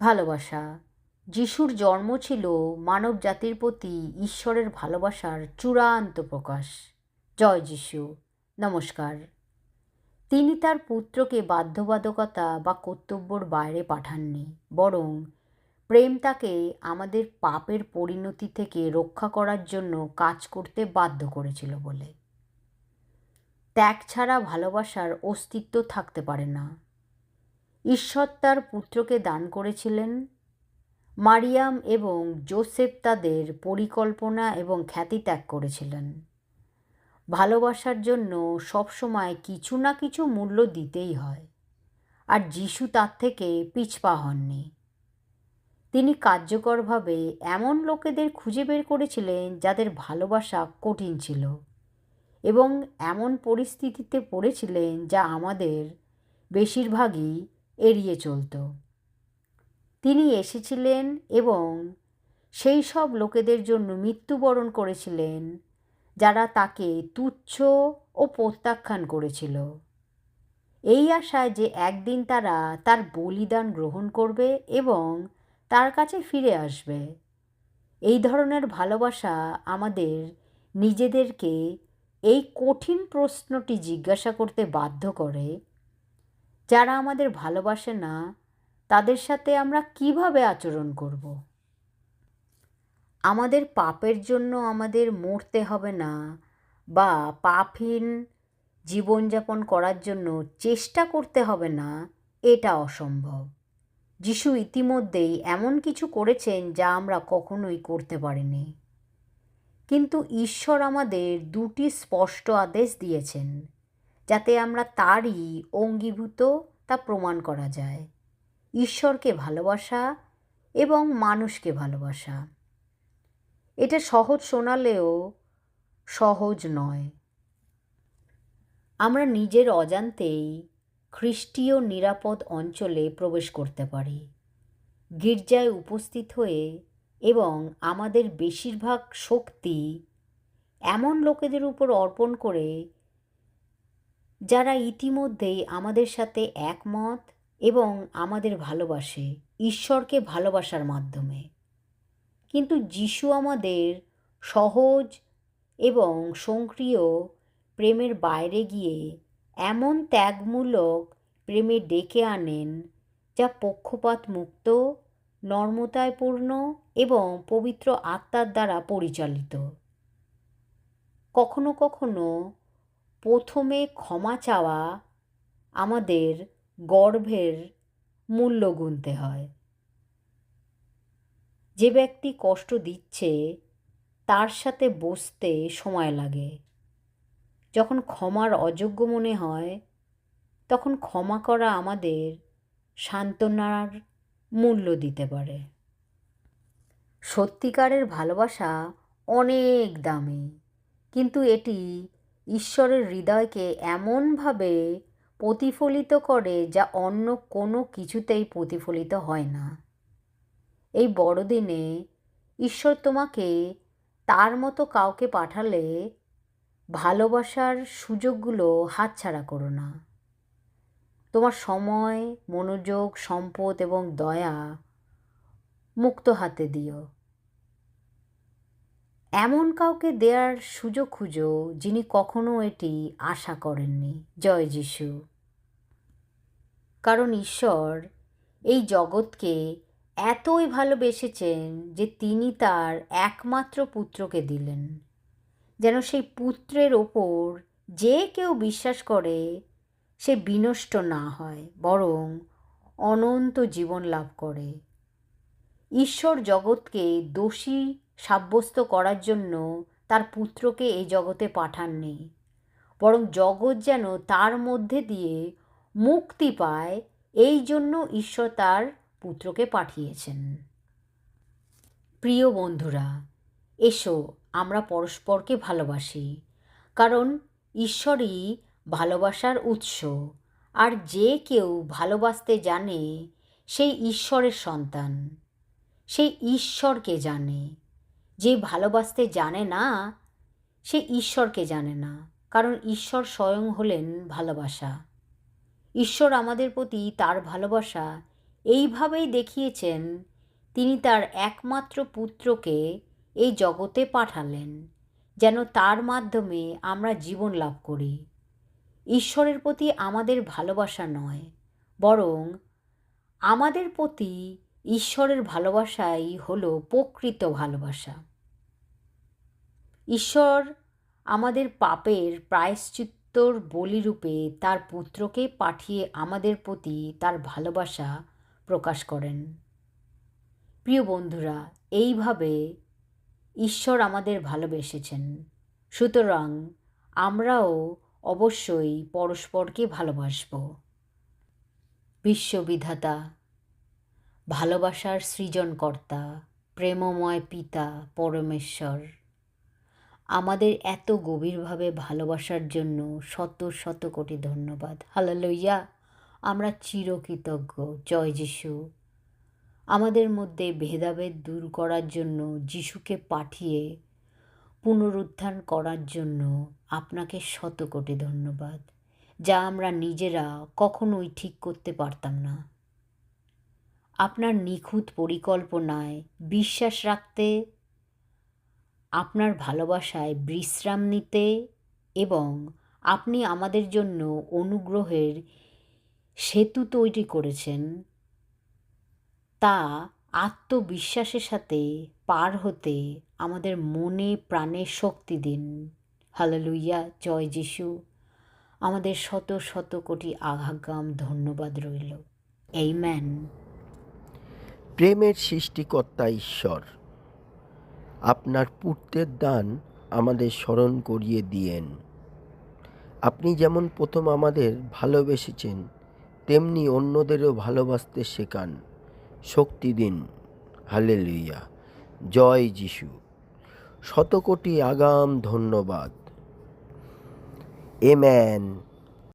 ভালোবাসা। যিশুর জন্ম ছিল মানব জাতির প্রতি ঈশ্বরের ভালোবাসার চূড়ান্ত প্রকাশ। জয় যিশু। নমস্কার। তিনি তার পুত্রকে বাধ্যবাধকতা বা কর্তব্যর বাইরে পাঠাননি, বরং প্রেম তাকে আমাদের পাপের পরিণতি থেকে রক্ষা করার জন্য কাজ করতে বাধ্য করেছিল বলে। ত্যাগ ছাড়া ভালোবাসার অস্তিত্ব থাকতে পারে না। ঈশ্বর তার পুত্রকে দান করেছিলেন। মারিয়াম এবং যোসেফ তাদের পরিকল্পনা এবং খ্যাতি ত্যাগ করেছিলেন। ভালোবাসার জন্য সবসময় কিছু না কিছু মূল্য দিতেই হয়, আর যিশু তার থেকে পিছপা হননি। তিনি কার্যকরভাবে এমন লোকেদের খুঁজে বের করেছিলেন যাদের ভালোবাসা কঠিন ছিল এবং এমন পরিস্থিতিতে পড়েছিলেন যা আমাদের বেশিরভাগই এড়িয়ে চলত। তিনি এসেছিলেন এবং সেই সব লোকেদের জন্য মৃত্যুবরণ করেছিলেন যারা তাকে তুচ্ছ ও প্রত্যাখ্যান করেছিল, এই আশায় যে একদিন তারা তার বলিদান গ্রহণ করবে এবং তার কাছে ফিরে আসবে। এই ধরনের ভালোবাসা আমাদের নিজেদেরকে এই কঠিন প্রশ্নটি জিজ্ঞাসা করতে বাধ্য করে, যারা আমাদের ভালোবাসে না তাদের সাথে আমরা কিভাবে আচরণ করব। আমাদের পাপের জন্য আমাদের মরতে হবে না বা পাপহীন জীবনযাপন করার জন্য চেষ্টা করতে হবে না, এটা অসম্ভব। যিশু ইতিমধ্যেই এমন কিছু করেছেন যা আমরা কখনোই করতে পারিনি। কিন্তু ঈশ্বর আমাদের দুটি স্পষ্ট আদেশ দিয়েছেন, যাতে আমরা তারই অঙ্গীভূত তা প্রমাণ করা যায়: ঈশ্বরকে ভালোবাসা এবং মানুষকে ভালোবাসা। এটা সহজ শোনালেও সহজ নয়। আমরা নিজের অজান্তেই খ্রিস্টীয় নিরাপদ অঞ্চলে প্রবেশ করতে পারি, গির্জায় উপস্থিত হয়ে, এবং আমাদের বেশিরভাগ শক্তি এমন লোকেদের উপর অর্পণ করে যারা ইতিমধ্যেই আমাদের সাথে একমত এবং আমাদের ভালোবাসে ঈশ্বরকে ভালোবাসার মাধ্যমে। কিন্তু যিশু আমাদের সহজ এবং সক্রিয় প্রেমের বাইরে গিয়ে এমন ত্যাগমূলক প্রেমে ডেকে আনেন যা পক্ষপাত মুক্ত, নর্মতায় পূর্ণ এবং পবিত্র আত্মার দ্বারা পরিচালিত। কখনো কখনো প্রথমে ক্ষমা চাওয়া আমাদের গর্বের মূল্য গুনতে হয়। যে ব্যক্তি কষ্ট দিচ্ছে তার সাথে বসতে সময় লাগে। যখন ক্ষমার অযোগ্য মনে হয়, তখন ক্ষমা করা আমাদের সান্ত্বনার মূল্য দিতে পারে। সত্যিকারের ভালোবাসা অনেক দামি, কিন্তু এটি ঈশ্বরের হৃদয়কে এমনভাবে প্রতিফলিত করে যা অন্য কোনো কিছুতেই প্রতিফলিত হয় না। এই বড়দিনে ঈশ্বর তোমাকে তার মতো কাউকে পাঠালে ভালোবাসার সুযোগগুলো হাতছাড়া করো না। তোমার সময়, মনোযোগ, সম্পদ এবং দয়া মুক্ত হাতে দিও। এমন কাউকে দেওয়ার সুযোগ খুঁজো যিনি কখনো এটি আশা করেননি। জয় যিশু। কারণ ঈশ্বর এই জগৎকে এতই ভালোবেসেছেন যে তিনি তার একমাত্র পুত্রকে দিলেন, যেন সেই পুত্রের ওপর যে কেউ বিশ্বাস করে সে বিনষ্ট না হয়, বরং অনন্ত জীবন লাভ করে। ঈশ্বর জগৎকে দোষী সাব্যস্ত করার জন্য তার পুত্রকে এই জগতে পাঠাননি, বরং জগৎ যেন তার মধ্যে দিয়ে মুক্তি পায়, এই জন্য ঈশ্বর তার পুত্রকে পাঠিয়েছেন। প্রিয় বন্ধুরা, এসো আমরা পরস্পরকে ভালোবাসি, কারণ ঈশ্বরই ভালোবাসার উৎস, আর যে কেউ ভালোবাসতে জানে সেই ঈশ্বরের সন্তান, সেই ঈশ্বরকে জানে। যে ভালোবাসতে জানে না সে ঈশ্বরকে জানে না, কারণ ঈশ্বর স্বয়ং হলেন ভালোবাসা। ঈশ্বর আমাদের প্রতি তার ভালোবাসা এইভাবেই দেখিয়েছেন তিনি তার একমাত্র পুত্রকে এই জগতে পাঠালেন, যেন তার মাধ্যমে আমরা জীবন লাভ করি। ঈশ্বরের প্রতি আমাদের ভালোবাসা নয়, বরং আমাদের প্রতি ঈশ্বরের ভালোবাসাই হলো প্রকৃত ভালোবাসা। ঈশ্বর আমাদের পাপের প্রায়শ্চিত্তর বলিরূপে তার পুত্রকে পাঠিয়ে আমাদের প্রতি তার ভালোবাসা প্রকাশ করেন। প্রিয় বন্ধুরা, এইভাবে ঈশ্বর আমাদের ভালোবেসেছেন, সুতরাং আমরাও অবশ্যই পরস্পরকে ভালোবাসব। বিশ্ববিধাতা, ভালোবাসার সৃজনকর্তা, প্রেমময় পিতা পরমেশ্বর, আমাদের এত গভীরভাবে ভালোবাসার জন্য শত শত কোটি ধন্যবাদ। হালেলুয়া, আমরা চিরকৃতজ্ঞ। জয় যিশু। আমাদের মধ্যে ভেদাভেদ দূর করার জন্য যিশুকে পাঠিয়ে পুনরুত্থান করার জন্য আপনাকে শত কোটি ধন্যবাদ, যা আমরা নিজেরা কখনোই ঠিক করতে পারতাম না। আপনার নিখুঁত পরিকল্পনায় বিশ্বাস রাখতে, আপনার ভালোবাসায় বিশ্রাম নিতে এবং আপনি আমাদের জন্য অনুগ্রহের সেতু তৈরি করেছেন, তা আত্মবিশ্বাসের সাথে পার হতে আমাদের মনে প্রাণে শক্তি দিন। হালেলুয়া, জয় যিশু। আমাদের শত শত কোটি আগাম ধন্যবাদ রইল। আমেন। প্রেমের সৃষ্টিকর্তা ঈশ্বর, আপনার পুত্রের দান আমাদের স্মরণ করিয়ে দিয়েন। আপনি যেমন প্রথম আমাদের ভালোবেসেছেন, তেমনি অন্যদেরও ভালোবাসতে শেখান। শক্তি দিন। হালেলুয়া, জয় যিশু। শত কোটি আগাম ধন্যবাদ। আমেন।